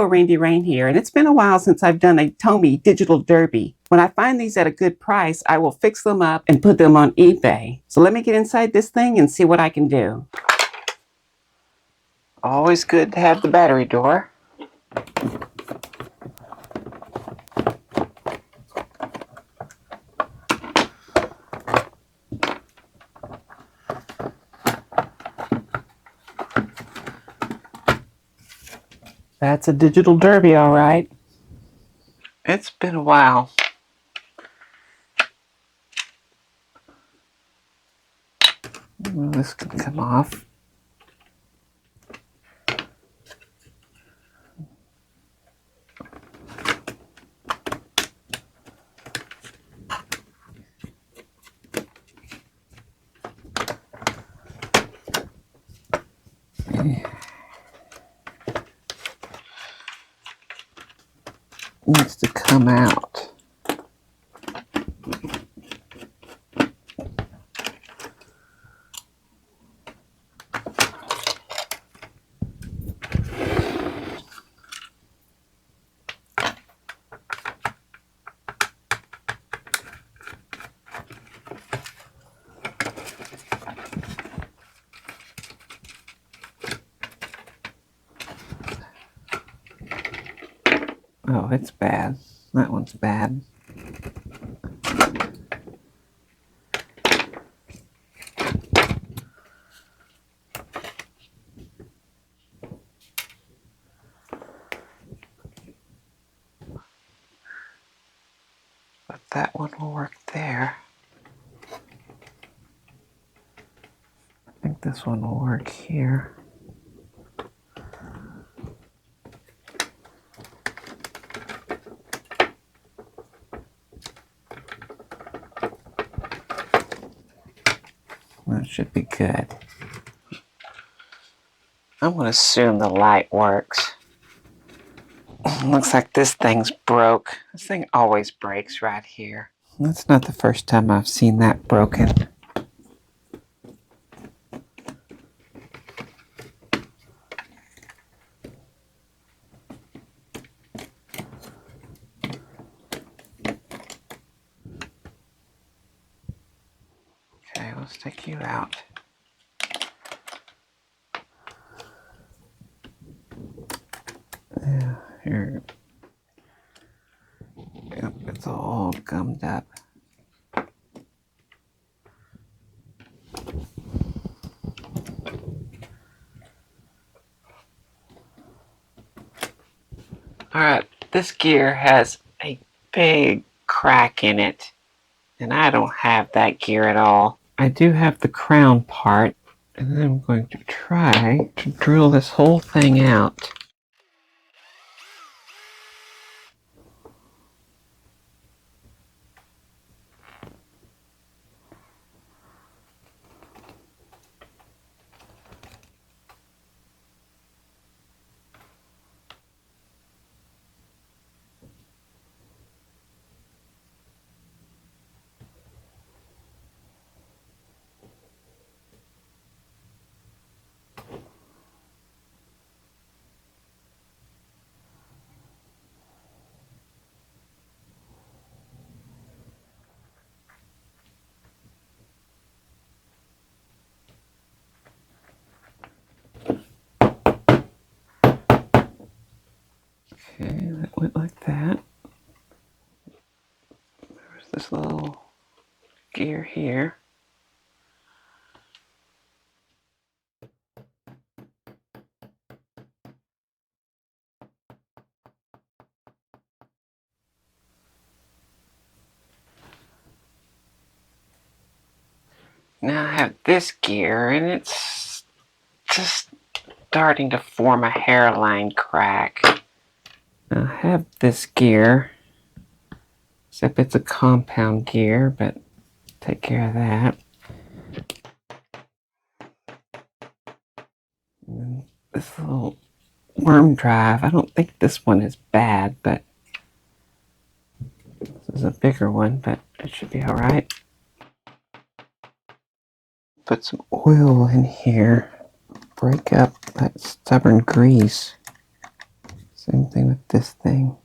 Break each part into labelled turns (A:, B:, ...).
A: Randy Rain here, and it's been a while since I've done a TOMY Digital Derby. When I find these at a good price, I will fix them up and put them on eBay. So let me get inside this thing and see what I can do. Always good to have the battery door. That's a Digital Derby, all right. It's been a while. Well, this can come off. Needs to come out. Oh, it's bad. That one's bad. But that one will work there. I think this one will work here. That should be good. I'm going to assume the light works. Looks like this thing's broke. This thing always breaks right here. That's not the first time I've seen that broken. Okay, let's take you out. Yeah, here. Yep, it's all gummed up. Alright, this gear has a big crack in it, and I don't have that gear at all. I do have the crown part, and then I'm going to try to drill this whole thing out. Okay, that went like that. There's this little gear here. Now I have this gear, and it's just starting to form a hairline crack. Now I have this gear, except it's a compound gear, but take care of that. And then this little worm drive, I don't think this one is bad, but this is a bigger one, but it should be alright. Put some oil in here, break up that stubborn grease. Same thing with this thing.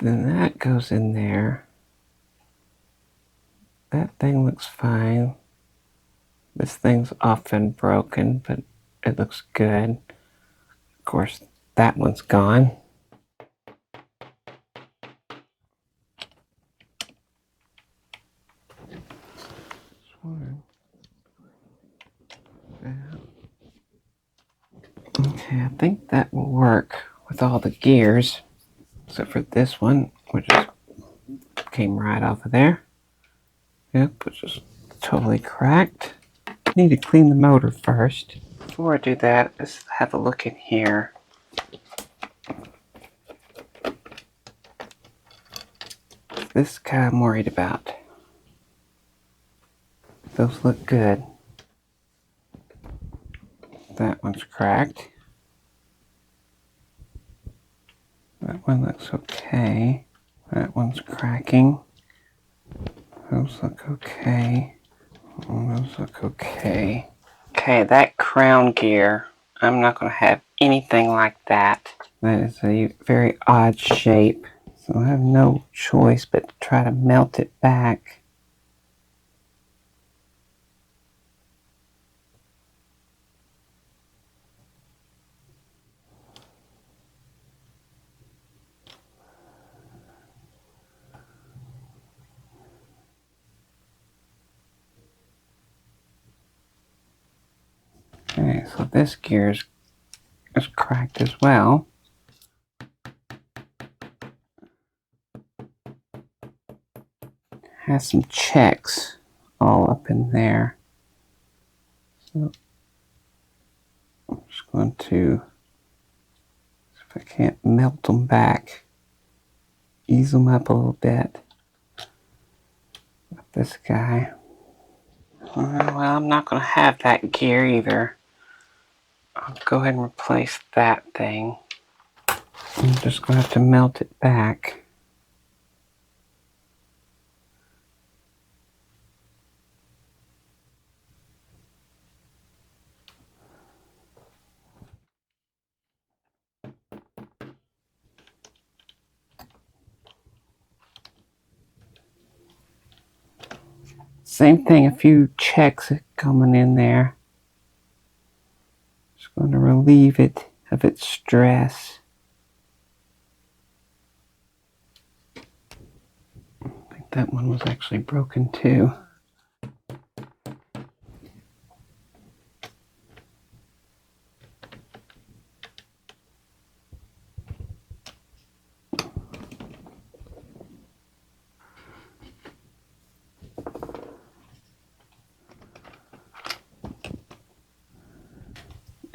A: Then that goes in there. That thing looks fine. This thing's often broken, but it looks good. Of course, that one's gone. Okay, I think that will work with all the gears, except for this one, which just came right off of there. Yep, which is totally cracked. Need to clean the motor first. Before I do that, let's have a look in here. This guy I'm worried about. Those look good. That one's cracked. That one looks okay. That one's cracking. Those look okay. Those look okay. Okay, that crown gear, I'm not going to have anything like that. That is a very odd shape, so I have no choice but to try to melt it back. Okay, so this gear is cracked as well. Has some checks all up in there. So I'm just going to, if I can't melt them back, ease them up a little bit. With this guy. Well, I'm not going to have that gear either. I'll go ahead and replace that thing. I'm just going to have to melt it back. Same thing, a few checks coming in there. Just going to relieve it of its stress. I think that one was actually broken too.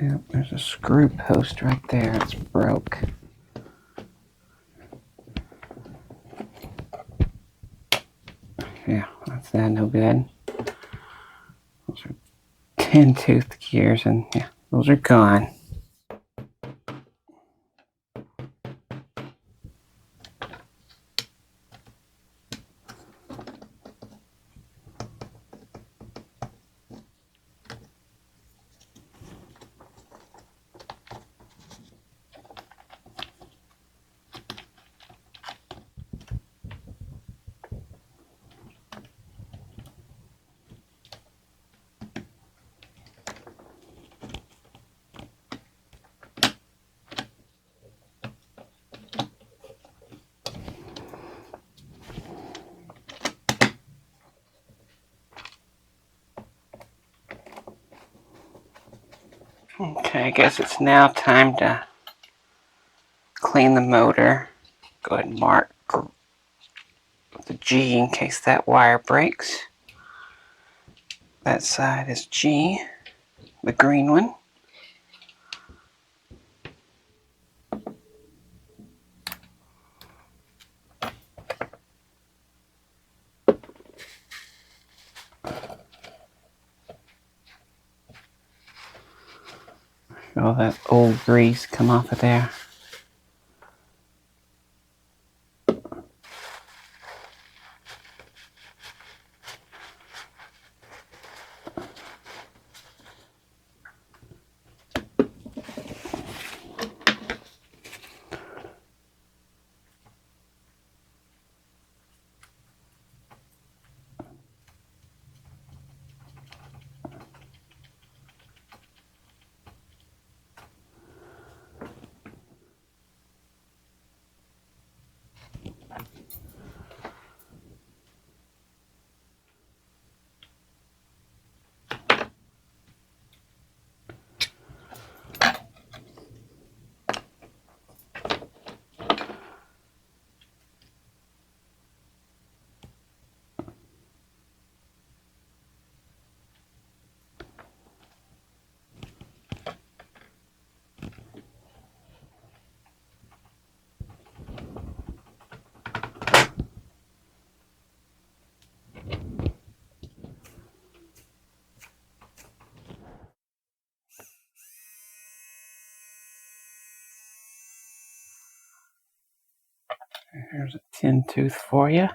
A: Yep, there's a screw post right there. It's broke. Yeah, that's that, no good. Those are 10-tooth gears, and yeah, those are gone. Okay, I guess it's now time to clean the motor. Go ahead and mark the G in case that wire breaks. That side is G, the green one. All that old grease come off of there. Here's a tin tooth for you.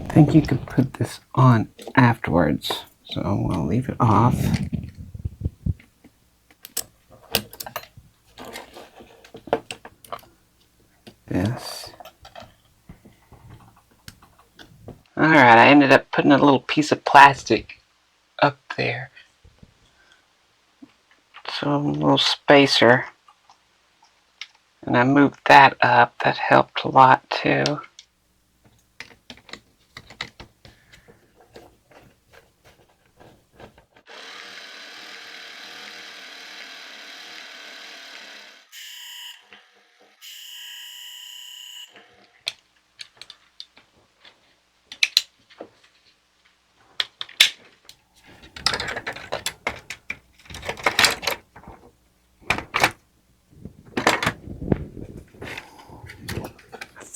A: I think you could put this on afterwards, so we'll leave it off. This. Alright, I ended up putting a little piece of plastic up there. So a little spacer. And I moved that up. That helped a lot too.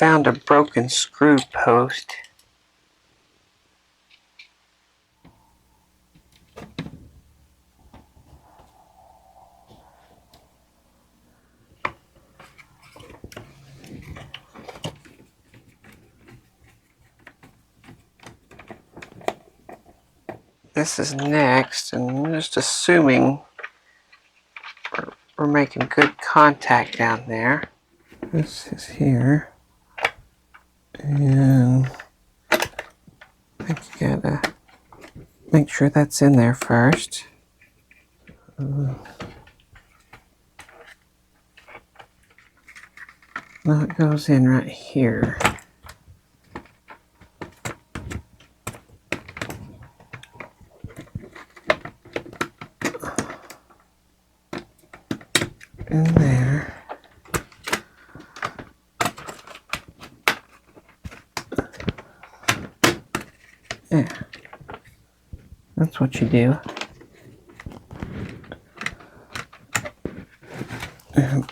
A: Found a broken screw post. This is next, and I'm just assuming we're making good contact down there. This is here. And I think you gotta make sure that's in there first. Now it goes in right here. In there. Yeah. That's what you do.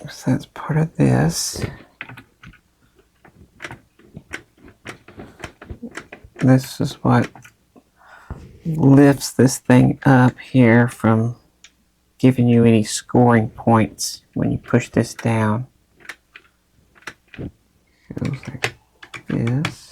A: So that's part of this. This is what lifts this thing up here from giving you any scoring points when you push this down. Goes like this.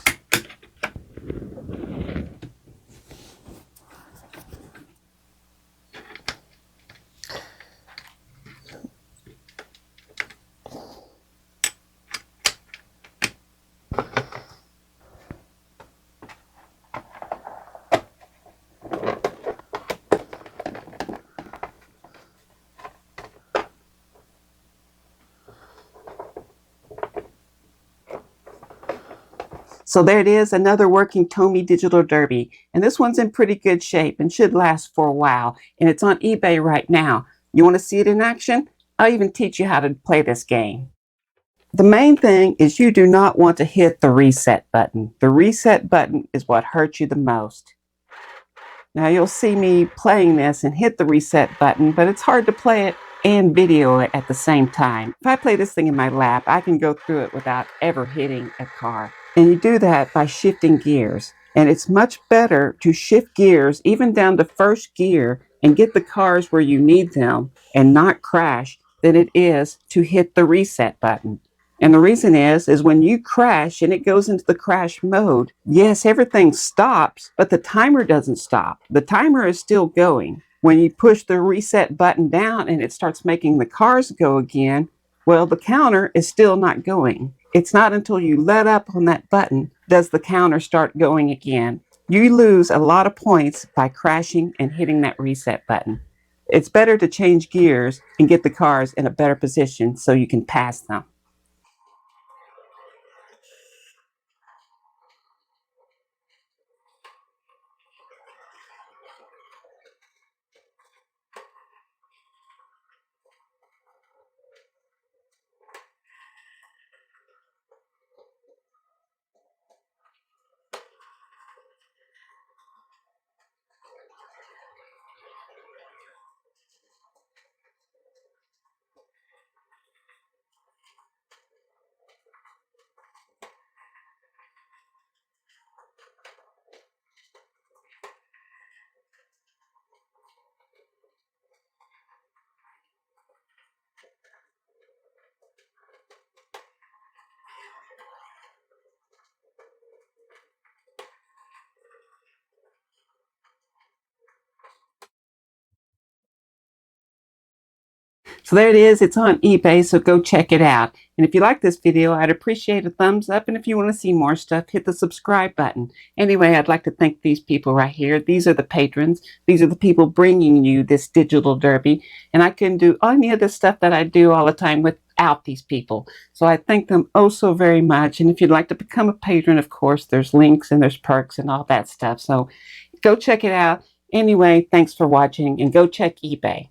A: So there it is, another working TOMY Digital Derby. And this one's in pretty good shape and should last for a while. And it's on eBay right now. You want to see it in action? I'll even teach you how to play this game. The main thing is you do not want to hit the reset button. The reset button is what hurts you the most. Now you'll see me playing this and hit the reset button, but it's hard to play it and video it at the same time. If I play this thing in my lap, I can go through it without ever hitting a car. And you do that by shifting gears. And it's much better to shift gears even down to first gear and get the cars where you need them and not crash than it is to hit the reset button. And the reason is when you crash and it goes into the crash mode, yes, everything stops, but the timer doesn't stop. The timer is still going. When you push the reset button down and it starts making the cars go again, well, the counter is still not going. It's not until you let up on that button does the counter start going again. You lose a lot of points by crashing and hitting that reset button. It's better to change gears and get the cars in a better position so you can pass them. So there it is. It's on eBay, so go check it out. And if you like this video, I'd appreciate a thumbs up. And if you want to see more stuff, hit the subscribe button. Anyway, I'd like to thank these people right here. These are the patrons. These are the people bringing you this digital derby. And I couldn't do any of the stuff that I do all the time without these people. So I thank them oh so very much. And if you'd like to become a patron, of course, there's links and there's perks and all that stuff. So go check it out. Anyway, thanks for watching and go check eBay.